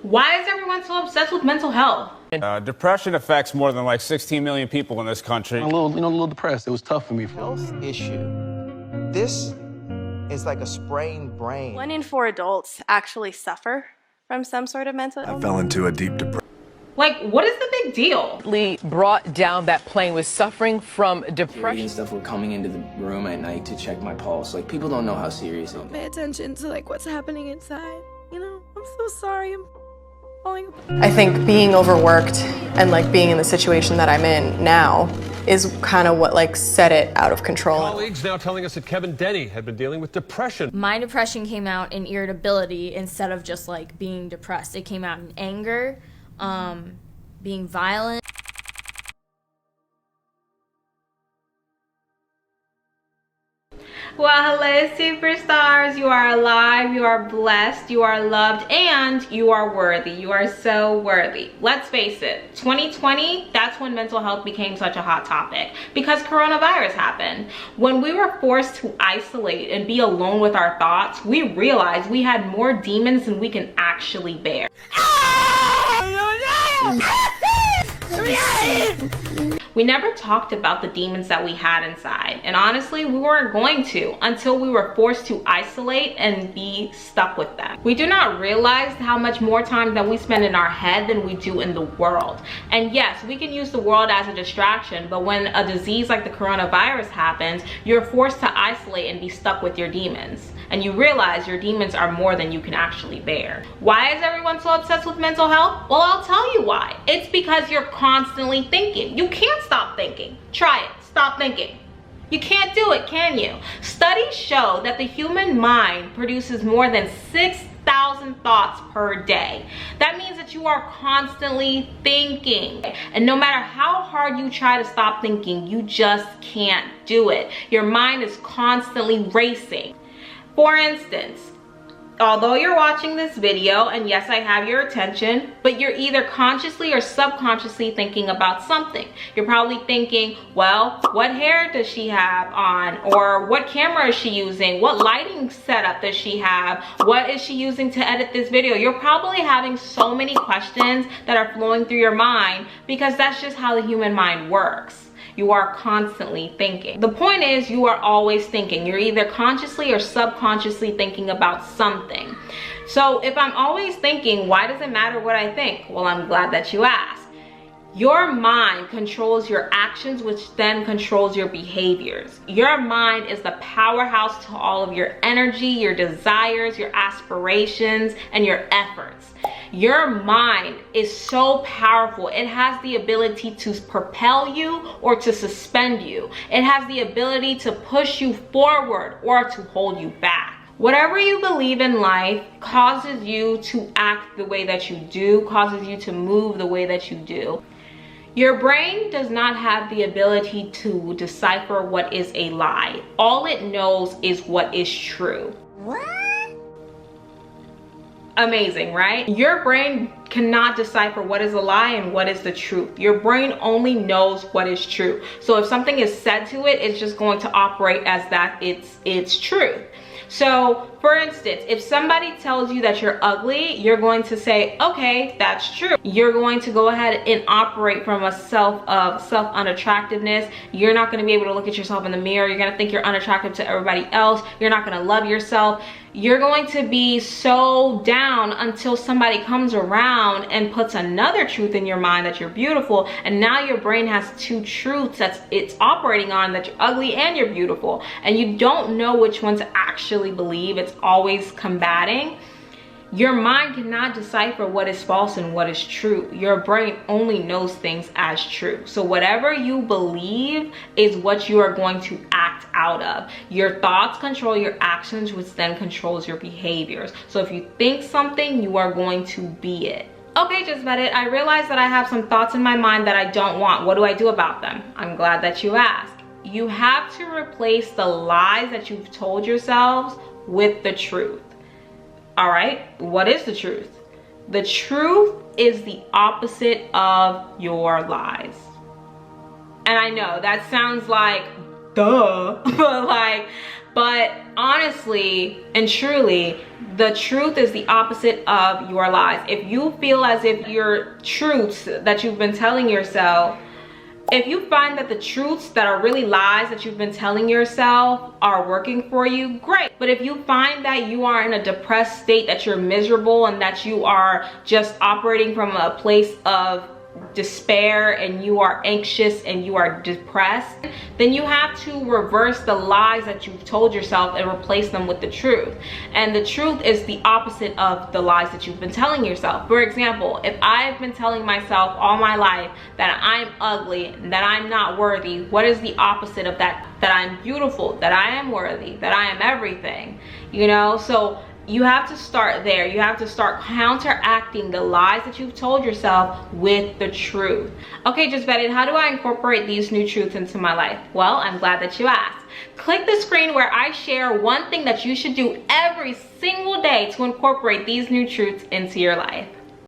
Why is everyone so obsessed with mental health? Depression affects more than like 16 million people in this country. A little depressed. It was tough for me. Health issue. This is like a sprained brain. 1 in 4 adults actually suffer from some sort of mental illness. I fell into a deep depression. Like, what is the big deal? Lee brought down that plane was suffering from depression. And stuff were coming into the room at night to check my pulse. Like, people don't know how serious it is. Pay attention to like what's happening inside. You know, I'm so sorry. I'm falling apart. I think being overworked and like being in the situation that I'm in now is kind of what like set it out of control. Colleagues now telling us that Kevin Denny had been dealing with depression. My depression came out in irritability instead of just like being depressed. It came out in anger, being violent. Well, hello superstars, you are alive, you are blessed, you are loved, and you are worthy. You are so worthy. Let's face it, 2020, that's when mental health became such a hot topic because coronavirus happened. When we were forced to isolate and be alone with our thoughts, we realized we had more demons than we can actually bear. We never talked about the demons that we had inside, and honestly we weren't going to until we were forced to isolate and be stuck with them. We do not realize how much more time that we spend in our head than we do in the world. And yes, we can use the world as a distraction, but when a disease like the coronavirus happens, you're forced to isolate and be stuck with your demons, and you realize your demons are more than you can actually bear. Why is everyone so obsessed with mental health? Well, I'll tell you why. It's because you're constantly thinking. You can't stop thinking. Try it. Stop thinking. You can't do it, can you? Studies show that the human mind produces more than 6,000 thoughts per day. That means that you are constantly thinking. And no matter how hard you try to stop thinking, you just can't do it. Your mind is constantly racing. For instance, although you're watching this video, and yes, I have your attention, but you're either consciously or subconsciously thinking about something. You're probably thinking, well, what hair does she have on? Or what camera is she using? What lighting setup does she have? What is she using to edit this video? You're probably having so many questions that are flowing through your mind because that's just how the human mind works. You are constantly thinking. The point is, you are always thinking. You're either consciously or subconsciously thinking about something. So if I'm always thinking, why does it matter what I think? Well, I'm glad that you asked. Your mind controls your actions, which then controls your behaviors. Your mind is the powerhouse to all of your energy, your desires, your aspirations, and your efforts. Your mind is so powerful. It has the ability to propel you or to suspend you. It has the ability to push you forward or to hold you back. Whatever you believe in life causes you to act the way that you do, causes you to move the way that you do. Your brain does not have the ability to decipher what is a lie. All it knows is what is true. What? Amazing, right? Your brain cannot decipher what is a lie and what is the truth. Your brain only knows what is true. So if something is said to it, it's just going to operate as that it's truth. So for instance, if somebody tells you that you're ugly, you're going to say, okay, that's true. You're going to go ahead and operate from a self unattractiveness. You're not going to be able to look at yourself in the mirror. You're going to think you're unattractive to everybody else. You're not going to love yourself. You're going to be so down until somebody comes around and puts another truth in your mind that you're beautiful, and now your brain has two truths that it's operating on, that you're ugly and you're beautiful, and you don't know which one to actually believe. It's always combating. Your mind cannot decipher what is false and what is true. Your brain only knows things as true. So whatever you believe is what you are going to act out of. Your thoughts control your actions, which then controls your behaviors. So if you think something, you are going to be it. Okay, just about it. I realize that I have some thoughts in my mind that I don't want. What do I do about them? I'm glad that you asked. You have to replace the lies that you've told yourselves with the truth. All right, what is the truth? The truth is the opposite of your lies. And I know that sounds like duh, But honestly and truly, the truth is the opposite of your lies. If you feel as if your truths that you've been telling yourself, if you find that the truths that are really lies that you've been telling yourself are working for you, great. But if you find that you are in a depressed state, that you're miserable, and that you are just operating from a place of despair, and you are anxious and you are depressed, then you have to reverse the lies that you've told yourself and replace them with the truth. And the truth is the opposite of the lies that you've been telling yourself. For example, if I've been telling myself all my life that I'm ugly, that I'm not worthy, what is the opposite of that? That I'm beautiful, that I am worthy, that I am everything, you know? So you have to start there. You have to start counteracting the lies that you've told yourself with the truth. Okay, just vetted, how do I incorporate these new truths into my life? Well, I'm glad that you asked. Click the screen where I share one thing that you should do every single day to incorporate these new truths into your life.